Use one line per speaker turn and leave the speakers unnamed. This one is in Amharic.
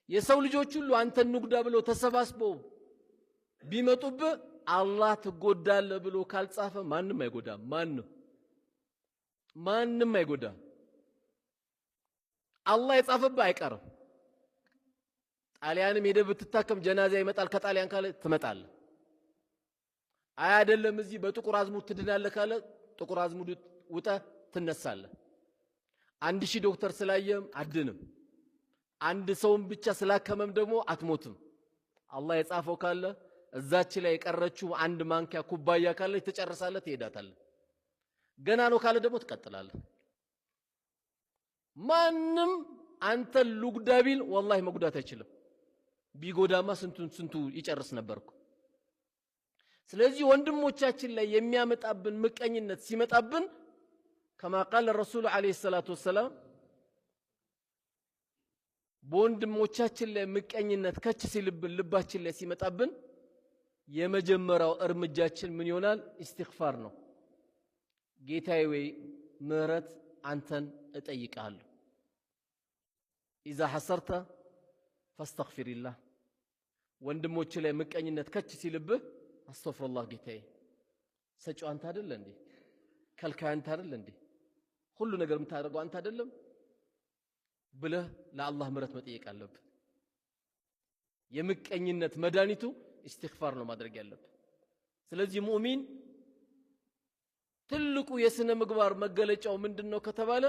የሰው ልጆች ሁሉ አንተን ንጉዳ ብለው ተሰባስበው ቢመጡብህ አላህ ትጎዳለህ ብሎ ካልጻፈ ማንም አይጎዳም። ማንም አይጎዳም። አላህ የጻፈብህ አይቀርም። ጣሊያንም ሄደህ ብትታከም ጀናዛ ይመጣል ከጣሊያን ካለ ትመጣለህ። አይ አይደለም እዚህ በጥቁር አዝሙድ ትድናለህ ካለ ጥቁር አዝሙድ ውጠህ ትነሳለህ። 1000 ዶክተር ስላየም አድንም። አንድ ሰውም ብቻ ስላከመም ደግሞ አትሞትም። አላህ የጻፈው ካለ እዛች ላይ የቀረችው አንድ ማንኪያ ኩባያ ካለች ትጨርሳለህ፣ ትሄዳታለህ። ገና ነው ካለ ደግሞ ትቀጥላለህ። ማንም አንተ ሉግዳ ቢል ወላሂ መጉዳት አይችልም። ቢጎዳማ ስንቱ ይጨርስ ነበርኩ። ስለዚህ ወንድሞቻችን ላይ የሚያመጣብን ምቀኝነት ሲመጣብን ከማ ቃል ረሱል አለይሂ ሰላቱ ወሰላም በወንድሞቻችን ላይ ምቀኝነት ከች ሲልብን ልባችን ላይ ሲመጣብን የመጀመሪያው እርምጃችን ምን ይሆናል? ኢስቲግፋር ነው። ጌታዬ ወይ ምህረት አንተን እጠይቃለሁ። ኢዛ ሐሰርተ ፈስተግፊሪላህ። ወንድሞች ላይ ምቀኝነት ከች ሲልብህ አስተግፊሩላህ ጌታዬ፣ ሰጪው አንተ አይደለ እንዴ? ከልካይ አንተ አይደለ እንዴ? ሁሉ ነገር የምታደርገው አንተ አይደለም ብለህ ለአላህ ምህረት መጠየቅ አለብህ። የምቀኝነት መድኃኒቱ ኢስቲግፋር ነው ማድረግ ያለብህ። ስለዚህ ሙእሚን ትልቁ የስነ ምግባር መገለጫው ምንድነው ከተባለ